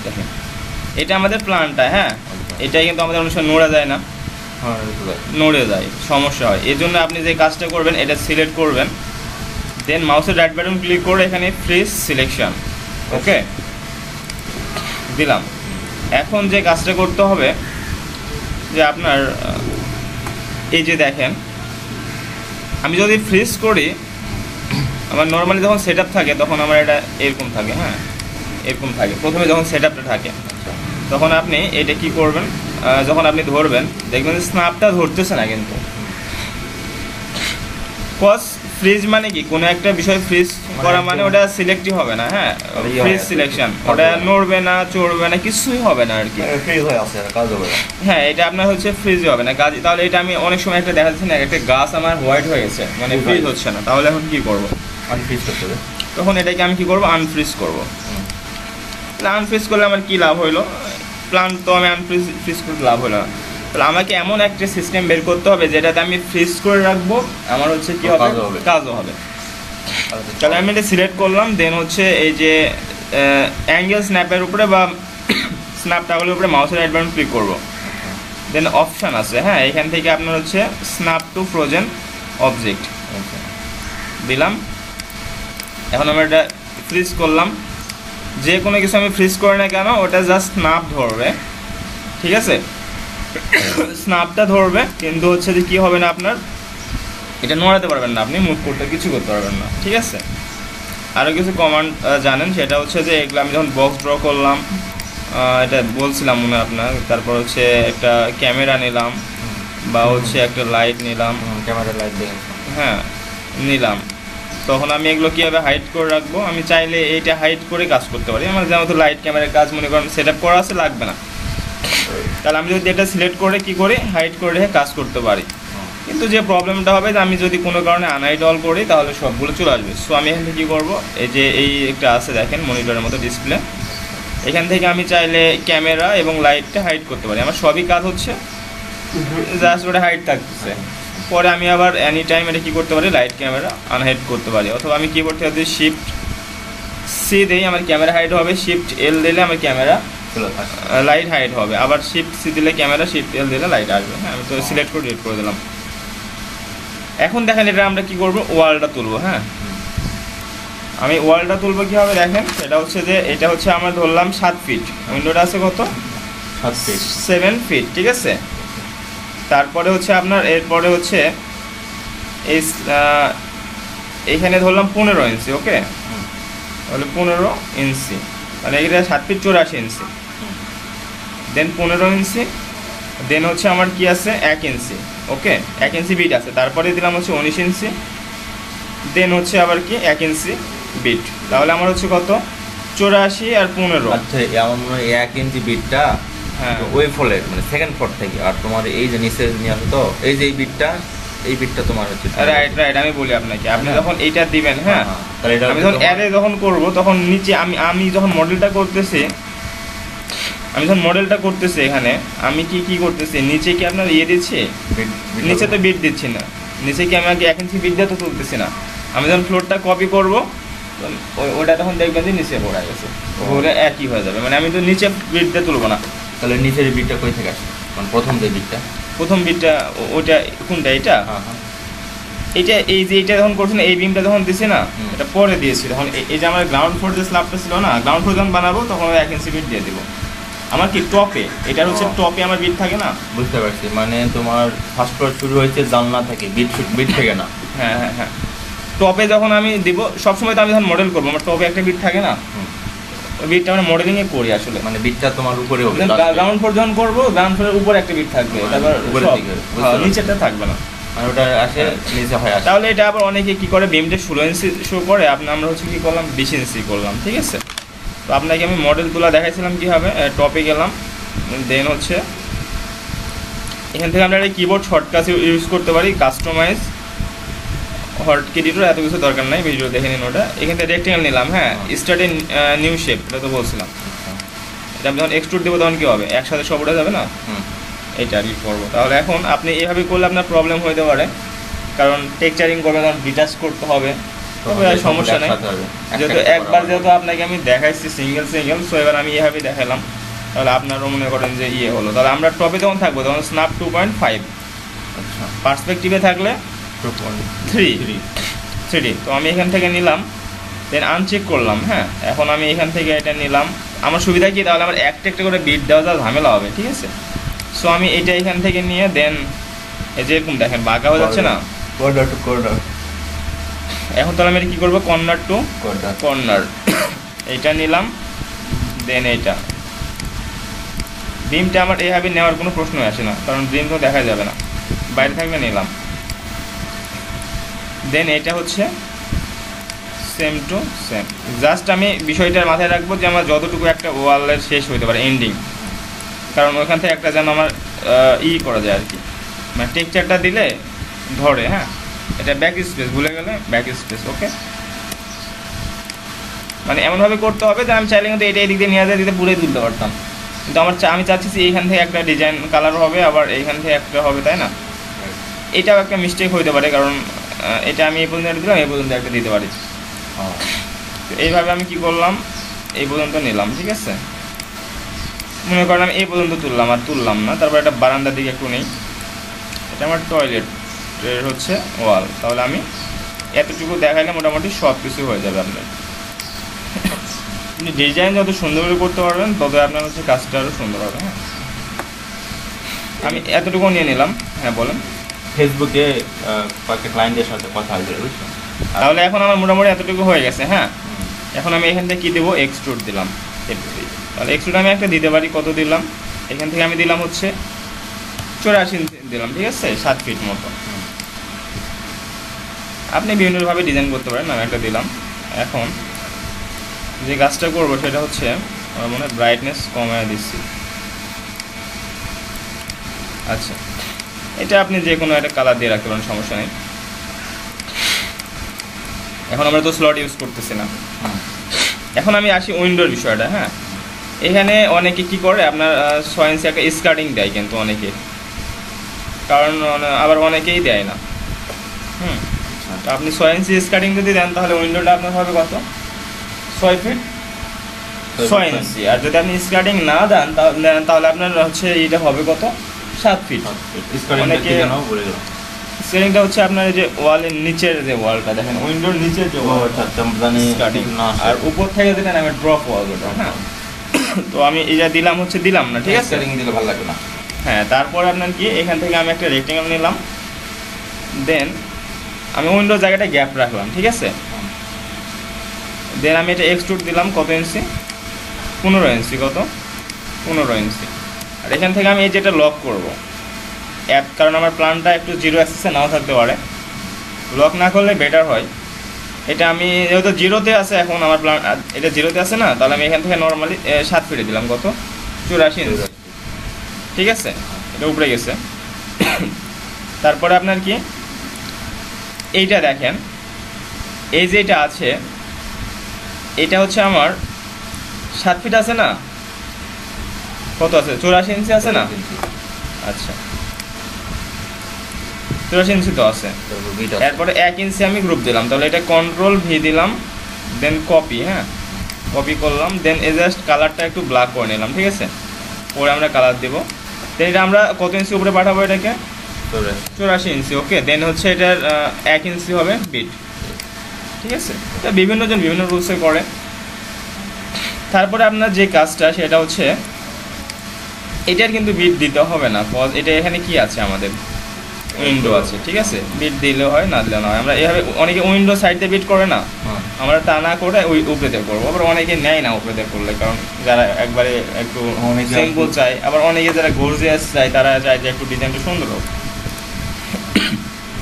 দেখেন এটা আমাদের প্ল্যানটা, হ্যাঁ এটাই কিন্তু আমাদের অনেক সময় নড়ে যায় না, নড়ে যায়, সমস্যা হয়। এই জন্য আপনি যে কাজটা করবেন এটা সিলেক্ট করবেন, দেন মাউসের রাইট বাটন ক্লিক করে এখানে ফ্রিজ সিলেকশন, ওকে দিলাম। এখন যে কাজটা করতে হবে যে আপনার এই যে দেখেন আমি যদি ফ্রিজ করি আমার নর্মালি যখন সেট থাকে তখন আমার এটা এরকম থাকে, হ্যাঁ এরকম থাকে প্রথমে যখন সেট আপটা থাকে, তখন আপনি এটা কি করবেন, যখন আপনি ধরবেন দেখবেন স্ন্যাপটা ধরতেছে না, কিন্তু কজ ফ্রিজ মানে কি কোনো একটা বিষয় ফ্রিজ করা মানে ওটা সিলেক্টই হবে না, হ্যাঁ ফ্রিজ সিলেকশন, ওটা নড়বে না চড়বে না কিছুই হবে না আর কি, হ্যাঁ এটা আপনার হচ্ছে ফ্রিজ হবে না কাজ। তাহলে এটা আমি অনেক সময় একটা দেখা যাচ্ছে না একটা গাছ আমার হোয়াইট হয়ে গেছে মানে ফ্রিজ হচ্ছে না, তাহলে এখন কি করব, আনফ্রিজ করতে হবে। তখন এটাকে আমি কি করব আনফ্রিজ করব। তাহলে আনফ্রিজ করলে আমার কি লাভ হইলো, প্ল্যান তো আমি আনফ্রিজ করতে লাভ হলো না, তাহলে আমাকে এমন একটা সিস্টেম বের করতে হবে যেটাতে আমি ফ্রিজ করে রাখবো, আমার হচ্ছে কি হবে কাজও হবে। তাহলে আমি এটা সিলেক্ট করলাম, দেন হচ্ছে এই যে অ্যাঙ্গেল স্ন্যাপের উপরে বা স্ন্যাপ টাগলের উপরে মাউসের রাইট বাটন ক্লিক করবো, দেন অপশান আছে, হ্যাঁ এখান থেকে আপনার হচ্ছে স্ন্যাপ টু ফ্রোজেন অবজেক্ট দিলাম। এখন আমরা এটা ফ্রিজ করলাম, যে কোনো কিছু আমি ফ্রিজ করি না কেন ওটা জাস্ট স্ন্যাপ ধরবে, ঠিক আছে স্ন্যাপটা ধরবে, কিন্তু হচ্ছে যে কী হবে না আপনার এটা নড়াতে পারবেন না, আপনি মুভ করতে কিছু করতে পারবেন না, ঠিক আছে। আরও কিছু কমান্ড জানেন, সেটা হচ্ছে যে এগুলো আমি যখন বক্স ড্র করলাম এটা বলছিলাম মনে হয় আপনার, তারপর হচ্ছে একটা ক্যামেরা নিলাম বা হচ্ছে একটা লাইট নিলাম, ক্যামেরা লাইট দেখেন, হ্যাঁ নিলাম, তখন আমি এগুলো কীভাবে হাইড করে রাখবো, আমি চাইলে এইটা হাইড করে কাজ করতে পারি। আমার যেমন লাইট ক্যামেরার কাজ মনে করেন সেট আপ করা আছে লাগবে না, তাহলে আমি যদি এটা সিলেক্ট করে কি করি হাইড করে রেখে কাজ করতে পারি। কিন্তু যে প্রবলেমটা হবে যে আমি যদি কোনো কারণে আনহাইড অল করি তাহলে সবগুলো চলে আসবে। সো আমি এখান থেকে কী করবো, এই যে এই একটা আছে দেখেন মনিটরের মতো ডিসপ্লে, এখান থেকে আমি চাইলে ক্যামেরা এবং লাইটটা হাইড করতে পারি, আমার সবই কাজ হচ্ছে জাস্ট ওটা হাইড থাকতেছে। পরে আমি আবার এনি টাইম এটা কী করতে পারি লাইট ক্যামেরা আনহাইড করতে পারি, অথবা আমি কী করতে পারি শিফট সি দিই আমার ক্যামেরা হাইড হবে, শিফট এল দিলে আমার ক্যামেরা লাইট হাইড হবে, আবার শিফট সি দিলে ক্যামেরা, শিফট এল দিলে লাইট আসবে, হ্যাঁ আমি তো সিলেক্ট করে ডিলিট করে দিলাম। এখন দেখেন এটা আমরা কি করব ওয়ালটা তুলবো, হ্যাঁ আমি ওয়ালটা তুলবো কীভাবে দেখেন, সেটা হচ্ছে যে এটা হচ্ছে আমরা ধরলাম 7 ফিট, উইন্ডোটা আছে কত 7 ফিট, ঠিক আছে। তারপরে হচ্ছে আপনার এরপরে হচ্ছে এই এইখানে ধরলাম 15 ইঞ্চি, ওকে তাহলে 15 ইঞ্চি মানে এটা 7 ফিট 84 ইঞ্চি, দেন 15 ইঞ্চি, দেন হচ্ছে আমার কি আছে 1 ইঞ্চি, ওকে 1 ইঞ্চি বিট আছে, তারপরে দিলাম হচ্ছে 19 ইঞ্চি, দেন হচ্ছে আবার কি 1 ইঞ্চি বিট, তাহলে আমার হচ্ছে কত 84 আর 15। আচ্ছা আমার মনে হয় 1 ইঞ্চি বিটটা হ্যাঁ ওই ফ্লোর মানে সেকেন্ড ফ্লোর থেকে, আর তোমার এই যে নিচে নিয়ে আসো তো এই যে এই বিটটা তোমার হচ্ছে রাইট রাইট। আমি বলি আপনাকে, আপনি যখন এইটা দিবেন, হ্যাঁ আমি যখন অ্যারে যখন করব তখন নিচে আমি যখন মডেলটা করতেছি, এখানে আমি কি করতেছি নিচে কি আপনার ইয়ে দিচ্ছি, নিচে তো বিট দিচ্ছি না, নিচে কি আমি আগে 1 ইঞ্চি বিট দিয়ে তো তুলতেছি না, আমি যখন ফ্লোরটা কপি করব ওটা তখন দেখবেন যে নিচে পড়ে গেছে, ওটা একই হয়ে যাবে, মানে আমি তো নিচে বিট দিয়ে তুলবো না। তাহলে নিচের বিটটা কই থেকে আসে, মানে প্রথম বিটটা ওটা কোনটা এটা এটা এই যে এটা যখন করছি না এই বিমটা যখন দিছি না এটা পরে দিয়েছি, তখন এই যে আমার গ্রাউন্ড ফ্লোর যে স্ল্যাবটা ছিল না, গ্রাউন্ড ফ্লোর যখন বানাবো তখন 1 ইঞ্চি বিট দিয়ে দেবো। আমার কি টপে এটার হচ্ছে টপে আমার বিট থাকে না, বুঝতে পারছি, মানে তোমার ফার্স্ট ফ্লোর শুরু হয়েছে জানলা থেকে, বিট থেকে না, হ্যাঁ হ্যাঁ হ্যাঁ টপে যখন আমি দিব সবসময় তো আমি যখন মডেল করবো আমার টপে একটা বিট থাকে না, ওই বিটটা আমরা মডেলিংয়ে করি আসলে, মানে বিটটা তোমার উপরে হবে, গ্রাউন্ড ফ্লোর যখন করবো গ্রাউন্ড ফ্লোরের উপরে একটা বিট থাকবে, তারপর উপরের দিকে নিচেরটা থাকবে না, মানে ওটা আসে নিচে হয় আসে। তাহলে এটা আবার অনেকে কি করে বিমটা 16 ইঞ্চি শো করে, আমরা হচ্ছে কি করলাম 20 ইঞ্চি করলাম, ঠিক আছে। তো আপনাকে আমি মডেল তোলা দেখাইছিলাম কীভাবে, টপে গেলাম, দেন হচ্ছে এখান থেকে আমরা একটা কিবোর্ড শর্টকাট ইউজ করতে পারি, কাস্টমাইজ হটকি এডিটর, এত কিছু দরকার নাই, ভিডিও দেখে নিন ওটা। এখান থেকে রেক্টেঙ্গেল নিলাম, হ্যাঁ স্টার্ট এ নিউ শেপ, এটা তো বলছিলাম, এটা আমি যখন এক্সট্রুড দেবো তখন কী হবে একসাথে সব উঠে যাবে না, এটা আর কি করবো। তাহলে এখন আপনি এইভাবে করলে আপনার প্রবলেম হতে পারে, কারণ টেক্সচারিং করবে তখন ডিটাচ করতে হবে, তবে আর সমস্যা নেই, যেহেতু একবার যেহেতু আপনাকে আমি দেখাইছি সিঙ্গেল, সো এবার আমি এভাবে দেখালাম, তাহলে আপনারও মনে করেন যে ইয়ে হলো। তাহলে আমরা টপে যখন থাকবো তখন স্ন্যাপ 2.5, আচ্ছা পার্সপেক্টিভে থাকলে 3D। তো আমি এখান থেকে নিলাম, দেন আনচেক করলাম। হ্যাঁ, এখন আমি এখান থেকে এটা নিলাম। আমার সুবিধা কি, তাহলে আমার একটা একটা করে বিট দেওয়া যা ঝামেলা হবে, ঠিক আছে। সো আমি এটা এখান থেকে নিয়ে দেন এই যে এরকম দেখেন বাঁকা হয়ে যাচ্ছে না, কর্নার টু কর্নার। এখন তাহলে আমি এটা কী করবো, কর্নার টু কর্নার এইটা নিলাম। দেন এইটা বিমটা আমার এইভাবে নেওয়ার কোনো প্রশ্নই আসে না, কারণ বিম তো দেখা যাবে না, বাইরে থাকলে নিলাম। দেন এটা হচ্ছে সেম টু সেম। জাস্ট আমি বিষয়টার মাথায় রাখবো যে আমার যতটুকু একটা ওয়ালের শেষ হতে পারে এন্ডিং, কারণ ওইখান থেকে একটা যেন আমার করা যায় আর কি, মানে টেক্সচারটা দিলে ধরে। হ্যাঁ, এটা ব্যাক স্পেস, ভুলে গেলে ব্যাক স্পেস। ওকে, মানে এমনভাবে করতে হবে যে আমি চাইলে কিন্তু এটা এদিক দিয়ে নিয়ে দিতে পুরোই তুলতে পারতাম, কিন্তু আমি চাচ্ছি যে এইখান থেকে একটা ডিজাইন কালার হবে, আবার এইখান থেকে একটা হবে, তাই না? এটাও একটা মিস্টেক হতে পারে, কারণ এটা আমি এই পর্যন্ত একটা দিলাম, এই পর্যন্ত একটা দিতে পারি। তো এইভাবে আমি কি করলাম, এই পর্যন্ত নিলাম, ঠিক আছে। মনে করেন আমি এই পর্যন্ত তুললাম, আর তুললাম না। তারপর একটা বারান্দার দিকে একটু নেই, এটা আমার টয়লেটের হচ্ছে ওয়াল। তাহলে আমি এতটুকু দেখাইলে মোটামুটি সব কিছু হয়ে যাবে আপনার। আপনি ডিজাইন যত সুন্দর করে করতে পারবেন তত আপনার হচ্ছে কাজটা আরও সুন্দর হবে। হ্যাঁ, আমি এতটুকু নিয়ে নিলাম। হ্যাঁ বলেন। ফেসবুকে কয়েকটা ক্লায়েন্টের সাথে কথা হয়েছে, বুঝছো? তাহলে এখন আমার মোটামুটি এতটুকু হয়ে গেছে। হ্যাঁ, এখন আমি এখান থেকে কী দেবো, এক্সট্রুড দিলাম। তাহলে এক্সট্রুড আমি একটা দিতে পারি, কত দিলাম, এখান থেকে আমি দিলাম হচ্ছে 84 ইঞ্চি দিলাম, ঠিক আছে, 7 ফিট মতো। আপনি বিভিন্নভাবে ডিজাইন করতে পারেন, আমি একটা দিলাম। এখন যে কাজটা করবো সেটা হচ্ছে আমার মনে হয় ব্রাইটনেস কমায় দিচ্ছি। আচ্ছা, এটা আপনি যে কোনো একটা কালার দিয়ে রাখতে পারেন, সমস্যা নেই। এখন আমরা তো স্লট ইউজ করতেছি না। এখন আমি আসি উইন্ডোর বিষয়টা। হ্যাঁ, এখানে অনেকে কি করে আপনার 6 ইঞ্চি একটা স্কার্টিং দেয়, কিন্তু অনেকে, কারণ আবার অনেকেই দেয় না। তো আপনি 6 ইঞ্চি স্কার্টিং যদি দেন তাহলে উইন্ডোটা আপনার হবে কত, 6 ফিট 6 ইঞ্চি। আর যদি আপনি স্কার্টিং না দেন তাহলে আপনার হচ্ছে এটা হবে কত, 7 ফিট। অনেকে স্কার্টিংটা হচ্ছে আপনার যে ওয়ালের নিচের যে ওয়ালটা দেখেন, উইন্ডোর নিচের যে স্কার্টিং, আর উপর থেকে যেটা নামে ড্রপ ওয়াল ওটা। হ্যাঁ, তো আমি এটা দিলাম হচ্ছে, দিলাম না, ঠিক আছে, দিলে ভালো লাগবে না। হ্যাঁ, তারপর আপনার কি এখান থেকে আমি একটা রেক্টেঙ্গেল নিলাম। দেন আমি উইন্ডোর জায়গাটা গ্যাপ রাখলাম, ঠিক আছে। দেন আমি এটা এক্সট্রুড দিলাম, কত ইঞ্চি, 15 ইঞ্চি, কত 15 ইঞ্চি। আর এখান থেকে আমি এই যেটা লক করব, কারণ আমার প্ল্যানটা একটু জিরো অ্যাক্সেসে নাও থাকতে পারে, লক না করলে বেটার হয়। এটা আমি যেহেতু জিরোতে আছে, এখন আমার প্ল্যান এটা জিরোতে আছে না, তাহলে আমি এখান থেকে নর্মালি 7 ফিটে দিলাম, কত 84 ইঞ্চি, ঠিক আছে, এটা উপরে গেছে। তারপরে আপনার কি এইটা দেখেন, এই যে এটা আছে, এটা হচ্ছে আমার 7 ফিট আছে না, কত আছে, 84 ইঞ্চি আছে না। আচ্ছা, 84 ইঞ্চি তো আছে। এরপরে 1 ইঞ্চি আমি গ্রুপ দিলাম, তাহলে এটা কন্ট্রোল ভি দিলাম, দেন কপি। হ্যাঁ, কপি করলাম, দেন এই জাস্ট কালারটা একটু ব্ল্যাক করে নিলাম, ঠিক আছে, পরে আমরা কালার দেবো। দেন এটা আমরা কত ইঞ্চি উপরে পাঠাবো, এটাকে 84 ইঞ্চি। ওকে, দেন হচ্ছে এটার 1 ইঞ্চি হবে বিট, ঠিক আছে। এটা বিভিন্ন জন বিভিন্ন রুলসে করে। তারপরে আপনার যে কাজটা সেটা হচ্ছে এটার কিন্তু বিট দিতে হবে না, কজ এটা এখানে কি আছে, আমাদের উইন্ডো আছে, ঠিক আছে, বিট দিলে হয়, না দিলে না হয়। আমরা এভাবে অনেকে উইন্ডো সাইডে বিট করে না, আমরা তা না করে ওই উপরেতে করবো। আবার অনেকে নেয় না উপরেতে করলে, কারণ যারা একবারে একটু সিম্পল চায়, আবার অনেকে যারা গর্জিয়াস চায় তারা চায় যে একটু ডিজাইনটা সুন্দর হোক।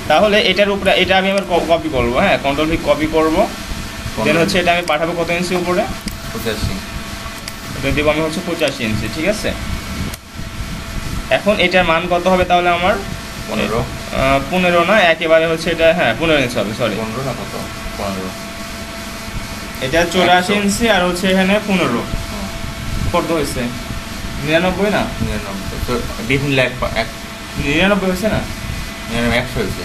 তাহলে এটার উপরে এটা আমি আবার কপি করবো। হ্যাঁ, কন্ট্রোল ভি কপি করবো, দেন হচ্ছে এটা আমি পাঠাবো কত ইঞ্চি উপরে, 85। এটা দেবো আমি হচ্ছে 85 ইঞ্চি, ঠিক আছে। এখন এটার মান কত হবে, তাহলে আমার 15 না, একেবারে হচ্ছে এটা, হ্যাঁ 15 ইঞ্চি হবে, সরি 15 না, কত 15, এটা 84 ইঞ্চি আর হচ্ছে এখানে 15, কত হয়েছে, 99 না, 99। তো ডিফারেন্ট লাইক 99 হয়েছে না, 100 হয়েছে।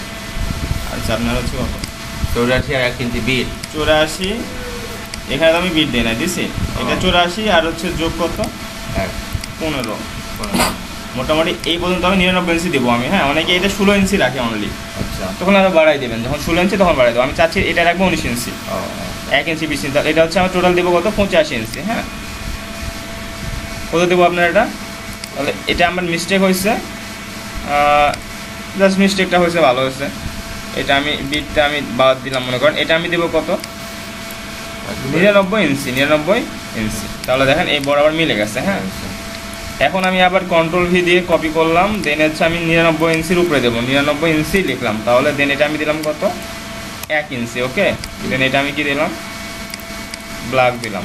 আচ্ছা আপনার হচ্ছে কত, 84 আর 1 ইঞ্চি বিট 84, এখানে তো আমি বিট দিই না দিছি, এটা 84 আর হচ্ছে যোগ কত 15। মোটামুটি এই পর্যন্ত আমি 99 ইঞ্চি দেবো আমি, হ্যাঁ। অনেকে এটা 16 ইঞ্চি রাখে অনলি, আচ্ছা। তখন আরও বাড়াই দেবেন, যখন 16 ইঞ্চি তখন বাড়াই দেবো। আমি চাচ্ছি এটা রাখবো 19 ইঞ্চি, 1 ইঞ্চি 20 ইঞ্চি, এটা হচ্ছে আমার টোটাল দেবো কত 85 ইঞ্চি, হ্যাঁ। কত দেবো আপনার এটা? তাহলে এটা আমার মিস্টেক হয়েছে, জাস্ট মিস্টেকটা হয়েছে, ভালো হয়েছে। এটা আমি বিটটা আমি বাদ দিলাম মনে করেন, এটা আমি দেবো কত 99 ইঞ্চি, 99 ইঞ্চি। তাহলে দেখেন এই বরাবর মিলে গেছে, হ্যাঁ। এখন আমি আবার কন্ট্রোল ভি দিয়ে কপি করলাম, দেন হচ্ছে আমি 99 ইঞ্চির উপরে দেবো, 99 ইঞ্চি লিখলাম। তাহলে দেন এটা আমি দিলাম কত 1 ইঞ্চি, ওকে। দেন এটা আমি কি দিলাম ব্ল্যাক দিলাম,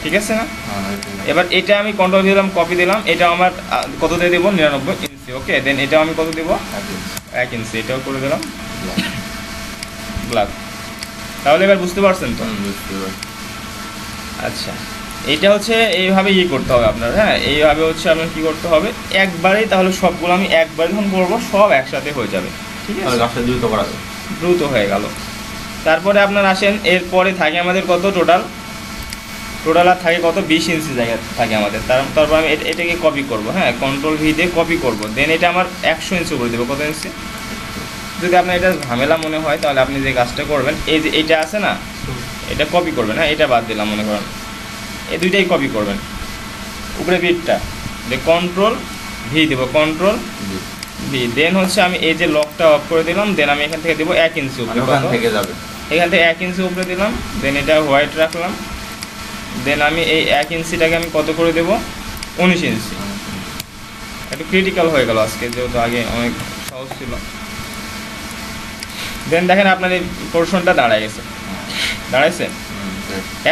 ঠিক আছে না? এবার এটা আমি কন্ট্রোল দিলাম, কপি দিলাম, এটা আমার কত দিয়ে দেবো 99 ইঞ্চি, ওকে। দেন এটাও আমি কত দেবো 1 ইঞ্চি, এটাও করে দিলাম ব্ল্যাক। তাহলে এবার বুঝতে পারছেন তো? আচ্ছা, এটা হচ্ছে এইভাবে করতে হবে আপনার, হ্যাঁ। এইভাবে হচ্ছে আপনার কী করতে হবে একবারেই, তাহলে সবগুলো আমি একবারে যখন করবো সব একসাথে হয়ে যাবে, ঠিক আছে, দ্রুত হয়ে গেল। তারপরে আপনার আসেন, এরপরে থাকে আমাদের কত টোটাল আর থাকে কত 20 ইঞ্চি জায়গা থাকে আমাদের। তারপর আমি এটাকে কপি করব, হ্যাঁ, কন্ট্রোল ভি দিয়ে কপি করব। দেন এটা আমার 100 ইঞ্চি করে দেবো, কত ইঞ্চি? যদি আপনার এটা ঝামেলা মনে হয় তাহলে আপনি যে কাজটা করবেন, এই যে এটা আছে না, এটা কপি করবেন, হ্যাঁ। এটা বাদ দিলাম মনে করেন, এই দুইটাই কপি করবেন, উপরে বিটটা যে কন্ট্রোল ভি দেবো, কন্ট্রোল ভি। দেন হচ্ছে আমি এই যে লকটা অফ করে দিলাম, দেন আমি এখান থেকে দেবো 1 ইঞ্চি উপরে, এখান থেকে 1 ইঞ্চি উপরে দিলাম। দেন এটা হোয়াইট রাখলাম। দেন আমি এই 1 ইঞ্চিটাকে আমি কত করে দেবো 19 ইঞ্চি। একটু ক্রিটিক্যাল হয়ে গেল আজকে, যেহেতু আগে অনেক সহজ ছিল। দেন দেখেন আপনার এই পোর্শনটা দাঁড়াইছে।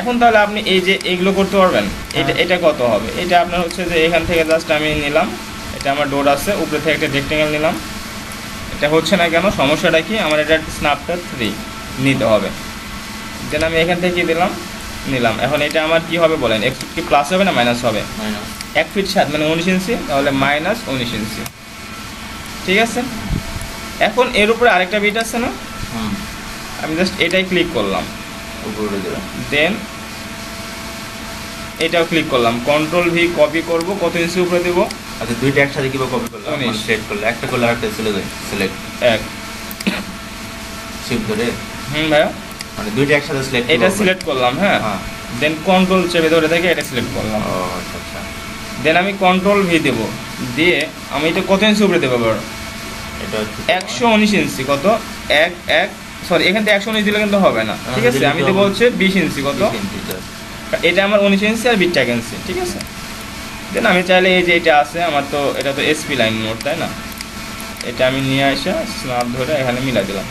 এখন তাহলে আপনি এই যে এগুলো করতে পারবেন। এটা কত হবে? এটা আপনার হচ্ছে যে এখান থেকে জাস্ট আমি নিলাম, এটা আমার ডোর আছে, উপরে থেকে একটা রেক্টেঙ্গেল নিলাম। এটা হচ্ছে না কেন, সমস্যাটা কি? আমার এটা স্ন্যাপটা 3 নিতে হবে। দেন আমি এখান থেকে নিলাম। এখন এটা আমার কি হবে বলেন, এক ফিট কি প্লাস হবে না মাইনাস হবে? 1 ফিট 7 মানে 19 ইঞ্চি, তাহলে মাইনাস 19 ইঞ্চি, ঠিক আছে। এখন এর উপরে আরেকটা বিট আছে না, আমি জাস্ট এটাই ক্লিক করলাম, দেন এটাও ক্লিক করলাম, কন্ট্রোল ভি কপি করব, কত ইঞ্চি উপরে দেবো? আচ্ছা, দুইটা একসাথে কিভাবে কপি করলাম? সিলেক্ট করলে একটা করলে আরেকটা চলে যায়, সিলেক্ট 1 শিফট ধরে, ভাইয়া মানে দুইটা একসাথে সিলেক্ট, এটা সিলেক্ট করলাম, হ্যাঁ। দেন কন্ট্রোল চেপে ধরে থেকে এটা সিলেক্ট করলাম, আচ্ছা। দেন আমি কন্ট্রোল ভি দেবো, দিয়ে আমি এটা কত ইঞ্চি উপরে দেবো? এবার এটা 119 ইঞ্চি, কত সরি এখান থেকে 119 দিলে কিন্তু হবে না, ঠিক আছে। আমি দেবো হচ্ছে 20 ইঞ্চি, কত? এটা আমার 19 ইঞ্চি আর বিটটা 1 ইঞ্চি, ঠিক আছে। দেন আমি চাইলে এই যে এটা আছে আমার, তো এটা তো এসপি লাইন মোড, তাই না? এটা আমি নিয়ে আসা স্ন্যাপ ধরে এখানে মিলাই দিলাম।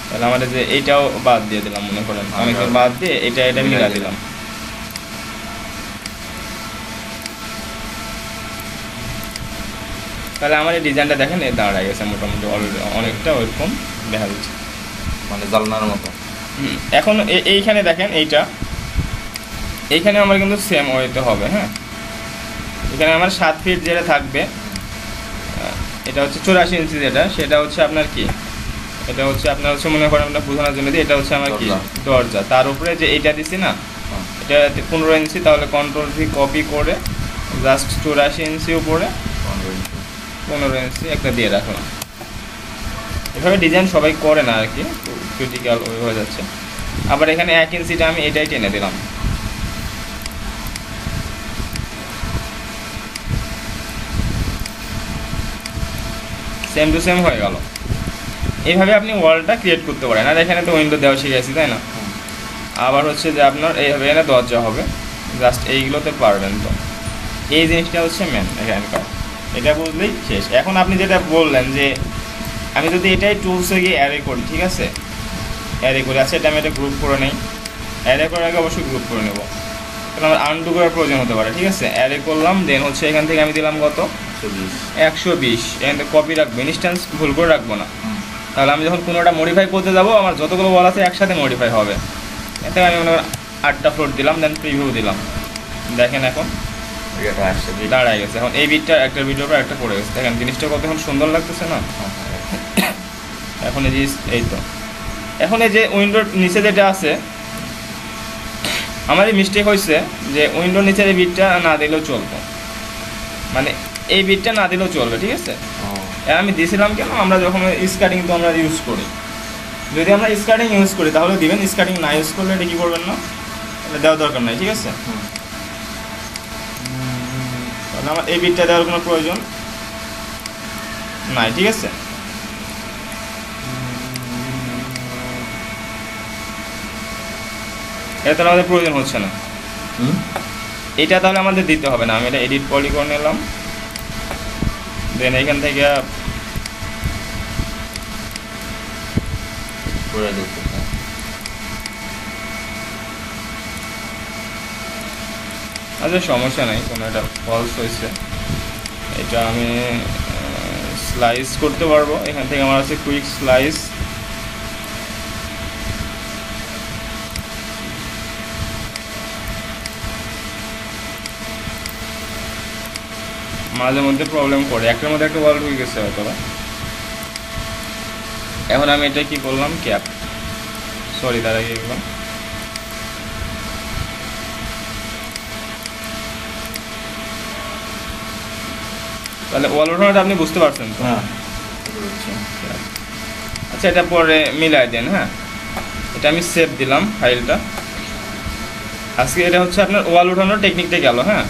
তাহলে আমাদের যে এইটাও বাদ দিয়ে দিলাম মনে করেন, আমি বাদ দিয়ে এটা মিলাই দিলাম। তাহলে আমার এই ডিজাইনটা দেখেন, এ দাঁড়ায় গেছে মোটামুটি অনেকটা ওইরকম দেখা যাচ্ছে, মানে জানলার মতো। এখন এইখানে দেখেন, এইখানে আমার কিন্তু সেম ওয়েতে হবে, হ্যাঁ। এখানে আমার 7 ফিট যেটা থাকবে, এটা হচ্ছে 84 ইঞ্চি যেটা, সেটা হচ্ছে আপনার কি, এটা হচ্ছে আপনার হচ্ছে মনে করেন আপনার বোঝানোর জন্য দিয়ে, এটা হচ্ছে আমার কি দরজা। তার উপরে যে এইটা দিছি না, এটা 15 ইঞ্চি, তাহলে কন্ট্রোল ভি কপি করে জাস্ট 84 ইঞ্চি উপরে 15 ইঞ্চি একটা দিয়ে রাখলাম। এভাবে ডিজাইন সবাই করে না আর কি, ক্রিটিক্যাল হয়ে যাচ্ছে। আবার এখানে 1 ইঞ্চিটা আমি এটাই টেনে দিলাম, সেম টু সেম হয়ে গেল। এইভাবে আপনি ওয়ালটা ক্রিয়েট করতে পারেন। আর এখানে তো উইন্ডো দেওয়া শিখেছি, তাই না? আবার হচ্ছে যে আপনার এইভাবে এখানে দরজা হবে, জাস্ট এইগুলোতে পারবেন। তো এই জিনিসটা হচ্ছে মেন এখানকার, এটা বুঝলেই শেষ। এখন আপনি যেটা বললেন যে আমি যদি এটাই টুলসে গিয়ে অ্যারে করি, ঠিক আছে, অ্যারে করি, আচ্ছা এটা আমি এটা গ্রুপ করে নেই। অ্যারে করার আগে অবশ্যই গ্রুপ করে নেব, কারণ আমার আনডু করার প্রয়োজন হতে পারে, ঠিক আছে। অ্যারে করলাম, দেন হচ্ছে এখান থেকে আমি দিলাম কত 120, এখান থেকে কপি রাখবো, ইনস্ট্যান্স ভুল করে রাখবো না। তাহলে আমি যখন কোনোটা মডিফাই করতে যাবো, আমার যতগুলো ওয়াল আছে একসাথে মডিফাই হবে। এতে আমি মনে করেন 8টা ফ্লোর দিলাম, দেন প্রিভিউ দিলাম, দেখেন এখন দাঁড়ায় গেছে। এখন এই বিটটা একটা ভিডিওর পর একটা পড়ে গেছে, দেখেন জিনিসটা কত এখন সুন্দর লাগতেছে না? এখন এই তো এখন এই যে উইন্ডোর নিচে যেটা আছে, আমার এই মিস্টেক হয়েছে যে উইন্ডোর নিচের এই বিটটা না দিলেও চলবো, মানে এই বিটটা না দিলেও চলবে, ঠিক আছে। আমি দিয়েছিলাম কেন, আমরা যখন স্কার্টিং তো আমরা ইউজ করি, যদি আমরা স্কার্টিং ইউজ করি তাহলে দিবেন, স্কার্টিং না ইউজ করলে এটা কী করবেন না, এটা দেওয়ার দরকার নাই, ঠিক আছে। তাহলে আমার এই বিটটা দেওয়ার কোনো প্রয়োজন নাই, ঠিক আছে। এটা তাহলে আমাদের প্রয়োজন হচ্ছে না, এটা তাহলে আমাদের দিতে হবে না। আমি এটা এডিট পলি করে নিলাম, দেন এখান থেকে আচ্ছা সমস্যা নাই, কোনো একটা ফলস হয়েছে, এটা আমি স্লাইস করতে পারবো। এখান থেকে আমার আছে কুইক স্লাইস, মাঝে মধ্যে প্রবলেম করে, একটার মধ্যে একটা ওয়াল ঢুকে গেছে হয়তো। এখন আমি এটা কি করলাম, ক্যাপ, সরি তার আগে গেলাম, তাহলে ওয়াল ওঠানোটা আপনি বুঝতে পারছেন তো? হ্যাঁ। আচ্ছা এটা পরে মিলাই দেন, হ্যাঁ। এটা আমি সেভ দিলাম ফাইলটা। আজকে এটা হচ্ছে আপনার ওয়াল ওঠানোর টেকনিকটা গেল, হ্যাঁ।